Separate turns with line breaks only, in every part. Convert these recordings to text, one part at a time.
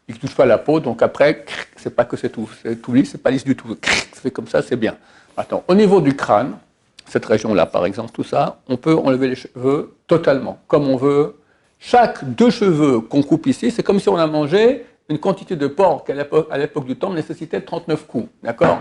il ne touche pas la peau, donc après, c'est pas que c'est tout lisse, c'est pas lisse du tout. Ça fait comme ça, c'est bien. Maintenant, au niveau du crâne, cette région-là, par exemple, tout ça, on peut enlever les cheveux totalement, comme on veut. Chaque 2 cheveux qu'on coupe ici, c'est comme si on a mangé une quantité de porc qui, à l'époque du temps, nécessitait 39 coups, d'accord?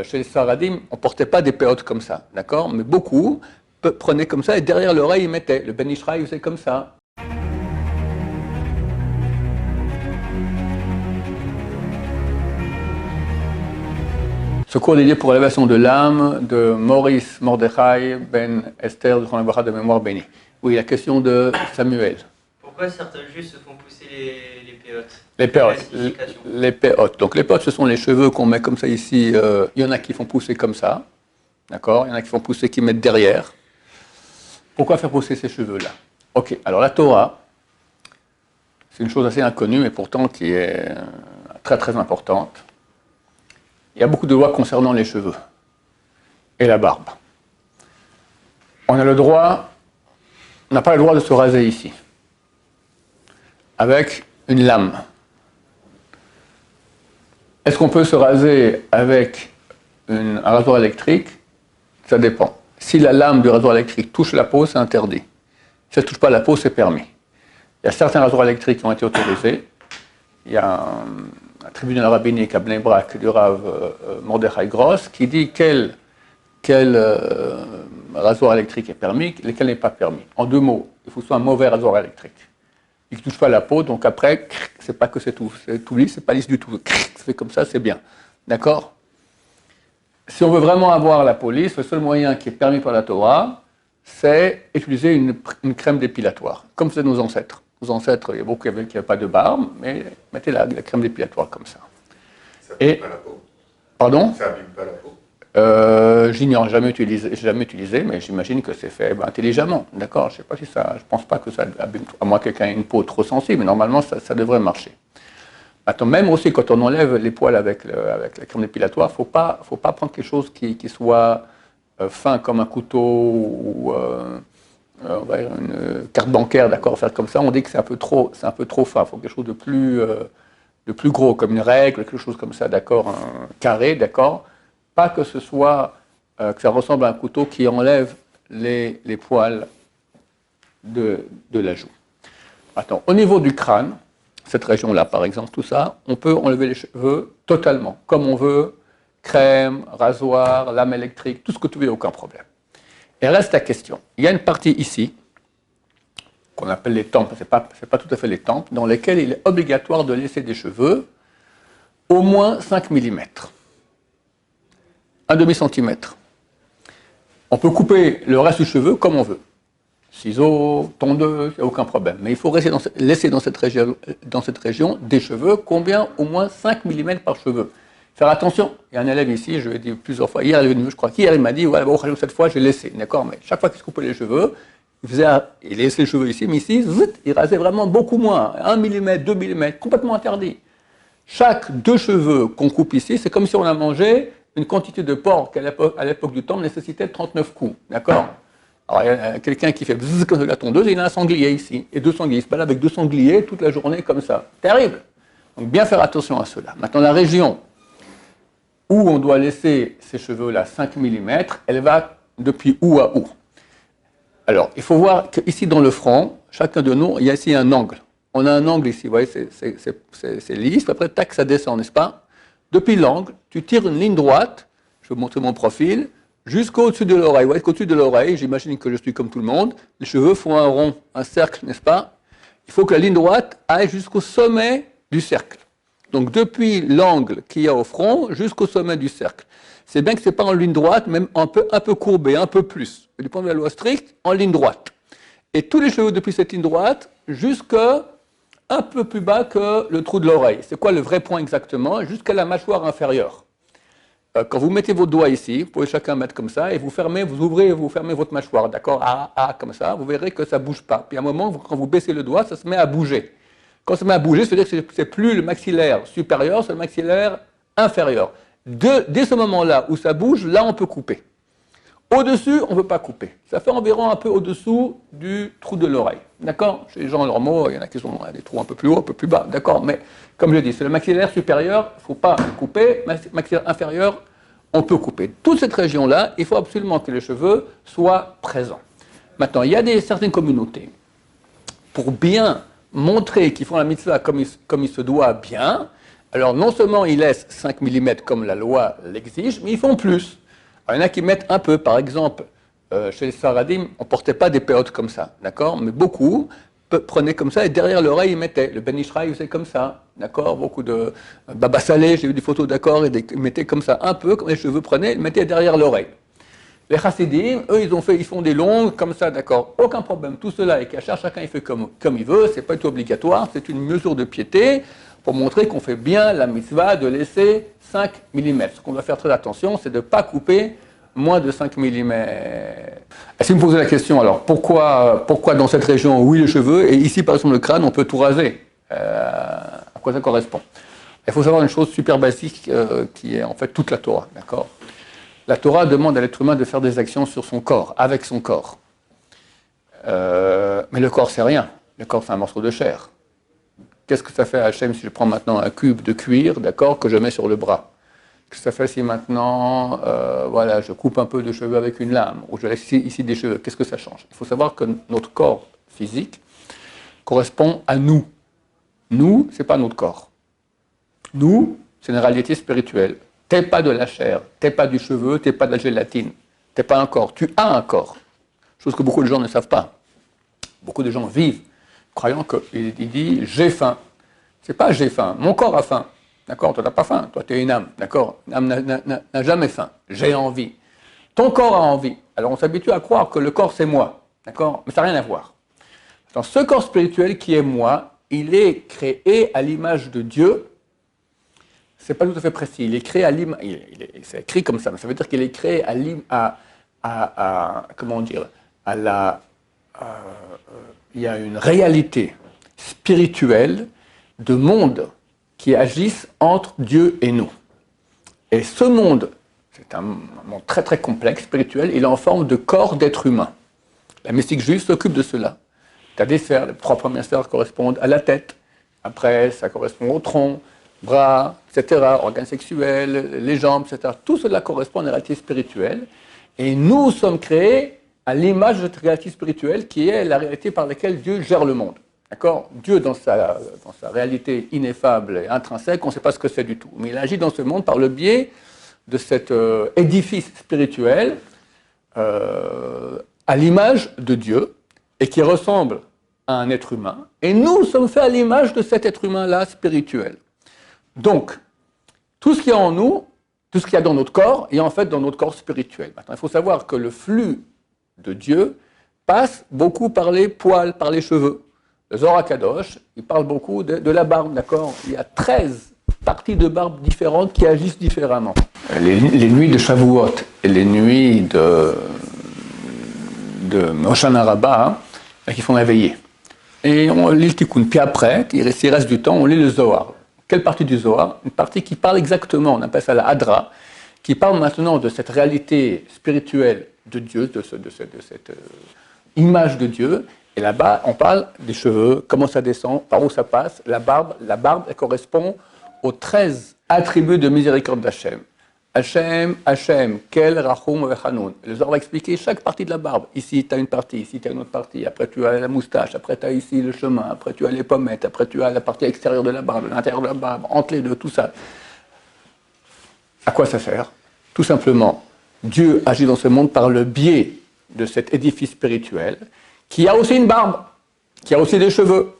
Chez les Saradim, on ne portait pas des péotes comme ça, d'accord? Mais beaucoup prenaient comme ça et derrière l'oreille, ils mettaient. Le Ben Ishraï faisait comme ça. Ce cours dédié pour l'élévation de l'âme de Maurice Mordechai Ben Esther de mémoire bénie. Oui, la question de Samuel.
Pourquoi certains juifs se font pousser les péotes?
Les péotes. Donc les péotes, ce sont les cheveux qu'on met comme ça ici. Il y en a qui font pousser comme ça, d'accord? Il y en a qui font pousser, qui mettent derrière. Pourquoi faire pousser ces cheveux-là? Ok, alors la Torah, c'est une chose assez inconnue, mais pourtant qui est très très importante. Il y a beaucoup de lois concernant les cheveux et la barbe. On n'a pas le droit de se raser ici, avec une lame. Est-ce qu'on peut se raser avec un rasoir électrique? Ça dépend. Si la lame du rasoir électrique touche la peau, c'est interdit. Si elle ne touche pas la peau, c'est permis. Il y a certains rasoirs électriques qui ont été autorisés. Il y a un tribunal rabbinique à Bnei Brak du Rav Mordechai Gross qui dit quel rasoir électrique est permis, lequel n'est pas permis. En 2 mots, il faut que ce soit un mauvais rasoir électrique. Il ne touche pas la peau, donc après, c'est pas que c'est tout lisse, c'est pas lisse du tout. Ça fait comme ça, c'est bien. D'accord? Si on veut vraiment avoir la peau lisse, le seul moyen qui est permis par la Torah, c'est utiliser une crème dépilatoire, comme faisaient nos ancêtres. Nos ancêtres, il y a beaucoup qui n'avaient pas de barbe, mais mettez la crème dépilatoire comme ça.
Ça abîme pas la peau?
Pardon?
Ça abîme pas la peau?
J'ignore, jamais utilisé, mais j'imagine que c'est fait intelligemment. D'accord? Je ne pense pas que ça abîme, à moins que quelqu'un ait une peau trop sensible, mais normalement ça devrait marcher. Attends, même aussi quand on enlève les poils avec la crème dépilatoire, il ne faut pas prendre quelque chose qui soit fin comme un couteau ou une carte bancaire, d'accord, faire comme ça. On dit que c'est un peu trop fin. Il faut quelque chose de plus gros, comme une règle, quelque chose comme ça, d'accord, un carré, d'accord. Pas que ce soit que ça ressemble à un couteau qui enlève les poils de la joue. Attends, au niveau du crâne, cette région-là, par exemple, tout ça, on peut enlever les cheveux totalement, comme on veut, crème, rasoir, lame électrique, tout ce que tu veux, aucun problème. Et reste la question. Il y a une partie ici, qu'on appelle les tempes, c'est pas tout à fait les tempes, dans lesquelles il est obligatoire de laisser des cheveux au moins 5 mm. 1/2 centimètre. On peut couper le reste du cheveu comme on veut. Ciseaux, tondeuse, il n'y a aucun problème. Mais il faut laisser dans cette région des cheveux, combien? Au moins 5 mm par cheveu. Faire attention, il y a un élève ici, je l'ai dit plusieurs fois, hier, je crois qu'hier, il m'a dit, voilà, cette fois, j'ai laissé, d'accord? Mais chaque fois qu'il se coupait les cheveux, il laissait les cheveux ici, mais ici, il rasait vraiment beaucoup moins. 1 mm, 2 mm, complètement interdit. Chaque 2 cheveux qu'on coupe ici, c'est comme si on a mangé une quantité de porc qui, à l'époque du temps, nécessitait 39 coups, d'accord? Alors, il y a quelqu'un qui fait bzzz comme la tondeuse, et il a un sanglier ici, et 2 sangliers. Il se balade avec 2 sangliers toute la journée comme ça. Terrible. Donc, bien faire attention à cela. Maintenant, la région où on doit laisser ces cheveux-là 5 mm, elle va depuis où à où? Alors, il faut voir qu'ici, dans le front, chacun de nous, il y a ici un angle. On a un angle ici, vous voyez, c'est lisse, après, tac, ça descend, n'est-ce pas? Depuis l'angle, tu tires une ligne droite, je vais vous montrer mon profil, jusqu'au-dessus de l'oreille. Vous voyez qu'au-dessus de l'oreille, j'imagine que je suis comme tout le monde, les cheveux font un rond, un cercle, n'est-ce pas? Il faut que la ligne droite aille jusqu'au sommet du cercle. Donc depuis l'angle qu'il y a au front jusqu'au sommet du cercle. C'est bien que ce n'est pas en ligne droite, même un peu courbé, un peu plus. Du point de vue de la loi stricte, en ligne droite. Et tous les cheveux depuis cette ligne droite jusqu'à un peu plus bas que le trou de l'oreille. C'est quoi le vrai point exactement? Jusqu'à la mâchoire inférieure. Quand vous mettez vos doigts ici, vous pouvez chacun mettre comme ça, et vous ouvrez et vous fermez votre mâchoire, d'accord? Comme ça, vous verrez que ça ne bouge pas. Puis à un moment, quand vous baissez le doigt, ça se met à bouger. Quand ça se met à bouger, ça veut dire que ce n'est plus le maxillaire supérieur, c'est le maxillaire inférieur. Dès ce moment-là où ça bouge, là on peut couper. Au-dessus, on ne veut pas couper. Ça fait environ un peu au-dessous du trou de l'oreille. D'accord? Chez les gens normaux, il y en a qui ont des trous un peu plus haut, un peu plus bas. D'accord? Mais comme je dis, c'est le maxillaire supérieur, il ne faut pas couper. Maxillaire inférieur, on peut couper. Toute cette région-là, il faut absolument que les cheveux soient présents. Maintenant, il y a certaines communautés, pour bien montrer qu'ils font la mitzvah comme il se doit bien, alors non seulement ils laissent 5 mm comme la loi l'exige, mais ils font plus. Alors, il y en a qui mettent un peu, par exemple, chez les Saradim, on ne portait pas des péotes comme ça, d'accord? Mais beaucoup prenaient comme ça et derrière l'oreille ils mettaient. Le Ben Ishra, il faisait comme ça, d'accord? Beaucoup de Baba Saleh, j'ai vu des photos, d'accord? Ils mettaient comme ça, un peu, comme les cheveux prenaient, ils mettaient derrière l'oreille. Les chassidim, eux, ils font des longues comme ça, d'accord? Aucun problème. Tout cela est cachère, chacun il fait comme il veut, c'est pas du tout obligatoire, c'est une mesure de piété pour montrer qu'on fait bien la mitzvah de laisser 5 mm. Ce qu'on doit faire très attention, c'est de ne pas couper moins de 5 mm. Est-ce que vous me posez la question, alors, pourquoi dans cette région, oui, les cheveux, et ici, par exemple, le crâne, on peut tout raser? À quoi ça correspond? Il faut savoir une chose super basique qui est en fait toute la Torah, d'accord? La Torah demande à l'être humain de faire des actions sur son corps, avec son corps. Mais le corps, c'est rien. Le corps, c'est un morceau de chair. Qu'est-ce que ça fait à Hachem si je prends maintenant un cube de cuir, d'accord, que je mets sur le bras? Qu'est-ce que ça fait si maintenant, voilà, je coupe un peu de cheveux avec une lame, ou je laisse ici des cheveux? Qu'est-ce que ça change? Il faut savoir que notre corps physique correspond à nous. Nous, ce n'est pas notre corps. Nous, c'est une réalité spirituelle. T'es pas de la chair, t'es pas du cheveu, t'es pas de la gélatine, t'es pas un corps, tu as un corps. Chose que beaucoup de gens ne savent pas. Beaucoup de gens vivent croyant qu'il dit j'ai faim. C'est pas j'ai faim, mon corps a faim. D'accord? Toi, t'as pas faim, toi, tu es une âme. D'accord? Une âme n'a jamais faim. J'ai envie. Ton corps a envie. Alors on s'habitue à croire que le corps c'est moi. D'accord? Mais ça n'a rien à voir. Dans ce corps spirituel qui est moi, il est créé à l'image de Dieu. C'est pas tout à fait précis. Il est créé à l'image. C'est écrit comme ça, mais ça veut dire qu'il est créé comment dire, il y a une réalité spirituelle de monde qui agissent entre Dieu et nous. Et ce monde, c'est un monde très très complexe, spirituel, il est en forme de corps d'être humain. La mystique juive s'occupe de cela. Tu as des sphères, les trois premières sphères correspondent à la tête, après ça correspond au tronc, bras, etc., organes sexuels, les jambes, etc. Tout cela correspond à une réalité spirituelle. Et nous sommes créés à l'image de cette réalité spirituelle qui est la réalité par laquelle Dieu gère le monde. D'accord? Dieu, dans sa réalité ineffable et intrinsèque, on ne sait pas ce que c'est du tout. Mais il agit dans ce monde par le biais de cet édifice spirituel à l'image de Dieu et qui ressemble à un être humain. Et nous sommes faits à l'image de cet être humain-là spirituel. Donc, tout ce qu'il y a en nous, tout ce qu'il y a dans notre corps, est en fait dans notre corps spirituel. Maintenant, il faut savoir que le flux de Dieu passe beaucoup par les poils, par les cheveux. Le Zohar HaKadosh, il parle beaucoup de la barbe, d'accord? Il y a 13 parties de barbe différentes qui agissent différemment. Les nuits de Shavuot et les nuits de Hoshana Rabbah, qui font la veillée. Et on lit le Tikkun. Puis après, s'il reste du temps, on lit le Zohar. Quelle partie du Zohar? Une partie qui parle exactement, on appelle ça la Hadra, qui parle maintenant de cette réalité spirituelle de Dieu, de cette image de Dieu. Et là-bas, on parle des cheveux, comment ça descend, par où ça passe. La barbe, elle correspond aux 13 attributs de miséricorde d'Hachem. Hachem, Hachem, Kel, Rachum, Vechanoun. Le Zohar va expliquer chaque partie de la barbe. Ici, tu as une partie, ici, tu as une autre partie. Après, tu as la moustache. Après, tu as ici le chemin. Après, tu as les pommettes. Après, tu as la partie extérieure de la barbe, l'intérieur de la barbe, entre les deux, tout ça. À quoi ça sert? Tout simplement, Dieu agit dans ce monde par le biais de cet édifice spirituel qui a aussi une barbe, qui a aussi des cheveux.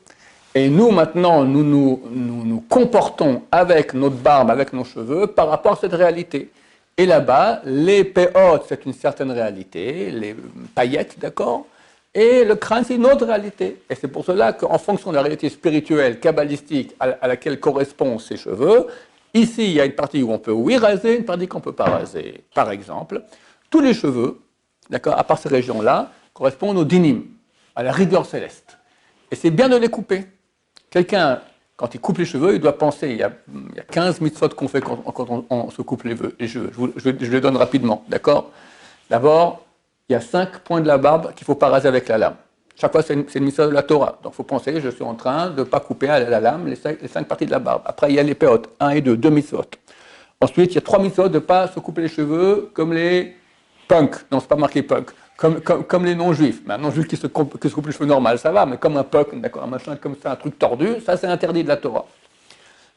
Et nous, maintenant, nous comportons avec notre barbe, avec nos cheveux, par rapport à cette réalité. Et là-bas, les péotes, c'est une certaine réalité, les paillettes, d'accord? Et le crâne, c'est une autre réalité. Et c'est pour cela qu'en fonction de la réalité spirituelle, kabbalistique, à laquelle correspondent ces cheveux, ici, il y a une partie où on peut, oui, raser, une partie qu'on ne peut pas raser. Par exemple, tous les cheveux, d'accord, à part ces régions-là, correspondent au dinim, à la rigueur céleste. Et c'est bien de les couper. Quelqu'un, quand il coupe les cheveux, il doit penser, il y a 15 mitzvot qu'on fait quand on se coupe les cheveux. Je les donne rapidement, d'accord? D'abord, il y a 5 points de la barbe qu'il ne faut pas raser avec la lame. Chaque fois, c'est une mitzvah de la Torah. Donc, il faut penser, je suis en train de ne pas couper à la lame les 5 parties de la barbe. Après, il y a les péotes, 1 et 2 mitzvot. Ensuite, il y a 3 mitzvot de ne pas se couper les cheveux comme les punks. Non, ce n'est pas marqué punk. Comme les non-juifs. Mais un non-juif qui se coupe les cheveux normal, ça va. Mais comme un punk, d'accord, un machin comme ça, un truc tordu, ça, c'est interdit de la Torah.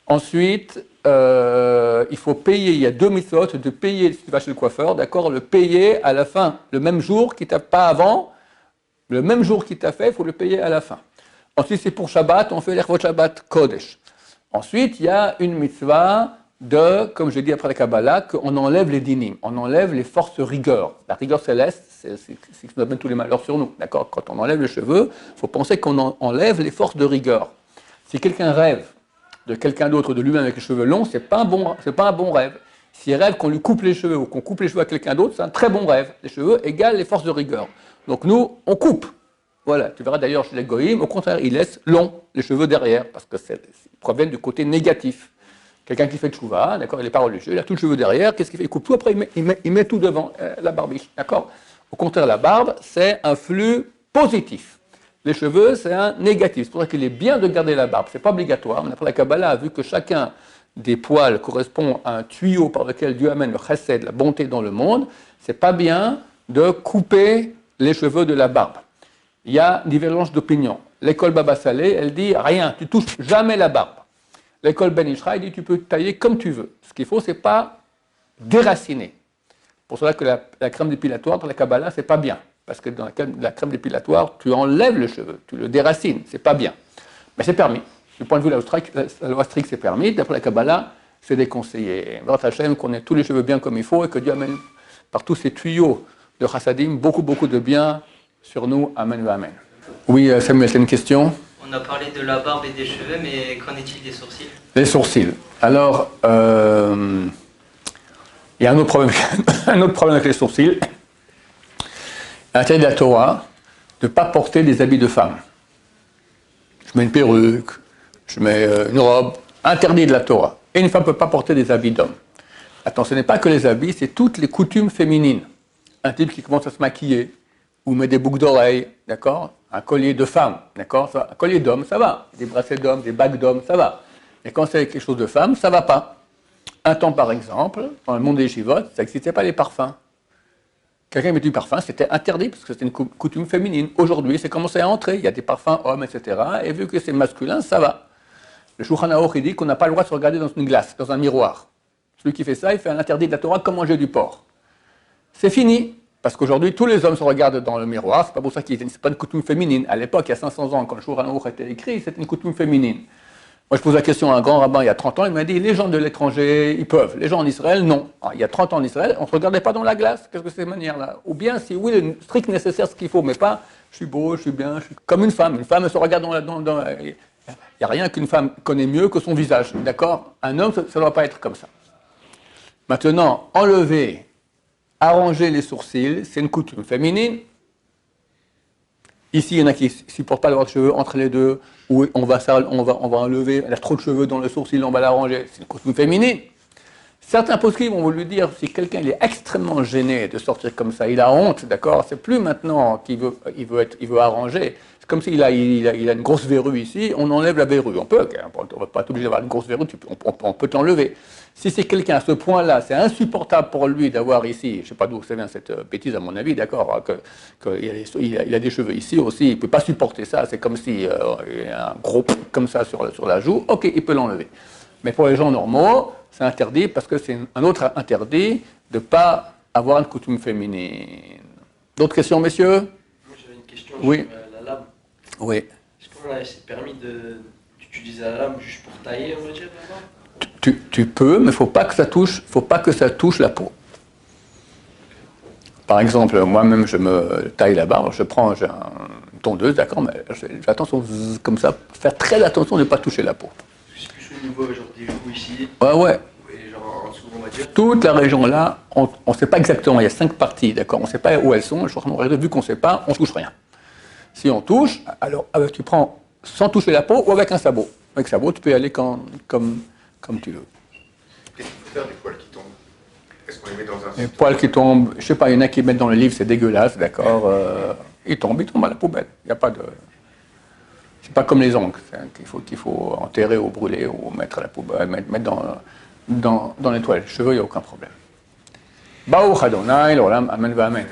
Ensuite, il faut payer, il y a 2 mitzvot, de payer, si tu vas chez le coiffeur, d'accord, le payer à la fin, le même jour qu'il t'a pas avant, le même jour qu'il t'a fait, il faut le payer à la fin. Ensuite, c'est pour Shabbat, on fait l'Ervot Shabbat Kodesh. Ensuite, il y a une mitzvah de, comme je dis après la Kabbalah, qu'on enlève les dinim, on enlève les forces rigueur. La rigueur céleste, c'est ce qui nous amène tous les malheurs sur nous, d'accord. Quand on enlève les cheveux, il faut penser qu'on enlève les forces de rigueur. Si quelqu'un rêve de quelqu'un d'autre, de lui-même avec les cheveux longs, c'est pas un bon rêve. S'il rêve qu'on lui coupe les cheveux ou qu'on coupe les cheveux à quelqu'un d'autre, c'est un très bon rêve. Les cheveux égalent les forces de rigueur. Donc nous, on coupe. Voilà, tu verras d'ailleurs chez les goïms, au contraire, ils laissent longs les cheveux derrière, parce que ils proviennent du côté négatif. Quelqu'un qui fait le chouva, d'accord, il n'est pas religieux, il a tout le cheveu derrière, qu'est-ce qu'il fait? Il coupe tout, après il met tout devant, la barbiche, d'accord. Au contraire, la barbe, c'est un flux positif. Les cheveux, c'est un négatif. C'est pour ça qu'il est bien de garder la barbe. Ce n'est pas obligatoire. Mais après la Kabbalah a vu que chacun des poils correspond à un tuyau par lequel Dieu amène le chesed, la bonté dans le monde. Ce n'est pas bien de couper les cheveux de la barbe. Il y a divergence d'opinion. L'école Baba Saleh, elle dit rien, tu touches jamais la barbe. L'école Ben Ishra, elle dit tu peux tailler comme tu veux. Ce qu'il faut, c'est pas déraciner. Pour cela que la crème dépilatoire pour la Kabbalah, c'est pas bien. Parce que dans la crème dépilatoire, tu enlèves le cheveu, tu le déracines, c'est pas bien. Mais c'est permis. Du point de vue de la loi stricte, c'est permis. D'après la Kabbalah, c'est déconseillé. Votre Hachem, qu'on ait tous les cheveux bien comme il faut et que Dieu amène par tous ces tuyaux de chassadim beaucoup de bien sur nous. Amen, amen. Oui, Samuel, c'est une question.
On a parlé de la barbe et des cheveux, mais qu'en est-il des sourcils?
Les sourcils. Alors, il y a un autre problème avec les sourcils. À l'intérieur de la Torah, de ne pas porter des habits de femme. Je mets une perruque, je mets une robe, interdit de la Torah. Et une femme ne peut pas porter des habits d'homme. Attends, ce n'est pas que les habits, c'est toutes les coutumes féminines. Un type qui commence à se maquiller, ou met des boucles d'oreilles, d'accord? Un collier de femme, d'accord? Un collier d'homme, ça va. Des bracelets d'homme, des bagues d'homme, ça va. Et quand c'est quelque chose de femme, ça ne va pas. Un temps, par exemple, dans le monde des yeshivot, ça n'existait pas les parfums. Quelqu'un met du parfum, c'était interdit parce que c'était une coutume féminine. Aujourd'hui, c'est commencé à entrer. Il y a des parfums hommes, etc. Et vu que c'est masculin, ça va. Le Shulchan Aruch, il dit qu'on n'a pas le droit de se regarder dans une glace, dans un miroir. Celui qui fait ça, il fait un interdit de la Torah comme manger du porc. C'est fini. Parce qu'aujourd'hui, tous les hommes se regardent dans le miroir. C'est pas pour ça que c'est pas une coutume féminine. À l'époque, il y a 500 ans, quand le Shulchan Aruch a été écrit, c'était une coutume féminine. Moi, je pose la question à un grand rabbin il y a 30 ans, il m'a dit, les gens de l'étranger, ils peuvent. Les gens en Israël, non. Alors, il y a 30 ans en Israël, on ne se regardait pas dans la glace. Qu'est-ce que c'est cette manière-là? Ou bien, si oui, le strict nécessaire, ce qu'il faut, mais pas, je suis beau, je suis bien, je suis comme une femme. Une femme, elle se regarde il n'y a rien qu'une femme connaît mieux que son visage, d'accord? Un homme, ça ne doit pas être comme ça. Maintenant, enlever, arranger les sourcils, c'est une coutume féminine. Ici, il y en a qui ne supportent pas d'avoir de cheveux entre les deux, ou on va enlever, elle a trop de cheveux dans le sourcil, on va l'arranger. C'est une coutume féminine. Certains poskim vont lui dire, si quelqu'un il est extrêmement gêné de sortir comme ça, il a honte, d'accord, c'est plus maintenant qu'il veut arranger. C'est comme s'il a une grosse verrue ici, on enlève la verrue. On peut, on ne va pas être obligé d'avoir une grosse verrue, on peut l'enlever. Si c'est quelqu'un à ce point-là, c'est insupportable pour lui d'avoir ici, je ne sais pas d'où ça vient cette bêtise à mon avis, d'accord, qu'il a des cheveux ici aussi, il ne peut pas supporter ça, c'est comme si il y a un gros comme ça sur la joue, ok, il peut l'enlever. Mais pour les gens normaux, c'est interdit parce que c'est un autre interdit de ne pas avoir une coutume féminine. D'autres questions, messieurs?
Moi j'avais une question
Oui.
sur la lame.
Oui.
Est-ce qu'on a c'est permis d'utiliser la lame juste pour tailler, on va dire, là-bas?
Tu peux, mais il ne faut pas que ça touche la peau. Par exemple, moi-même, je me taille la barbe, j'ai une tondeuse, d'accord, mais j'ai attention, comme ça, faire très attention de ne pas toucher la peau.
C'est plus au niveau genre des joues ici.
Ouais.
Et genre en dessous, on va dire.
Toute la région là, on ne sait pas exactement, il y a 5 parties, d'accord, on ne sait pas où elles sont, vu qu'on ne sait pas, on ne touche rien. Si on touche, alors tu prends sans toucher la peau ou avec un sabot. Avec un sabot, tu peux y aller comme tu veux.
Qu'est-ce qu'il faut faire des poils qui tombent? Est-ce qu'on les met dans un
Les poils qui tombent, je sais pas, il y en a qui mettent dans le livre, c'est dégueulasse, d'accord. Ils tombent à la poubelle. Il n'y a pas de. C'est pas comme les ongles, qu'il faut enterrer ou brûler ou mettre à la poubelle, mettre dans les toilettes. Les cheveux, il n'y a aucun problème. Baruch Adonai, l'olam, amen, amen.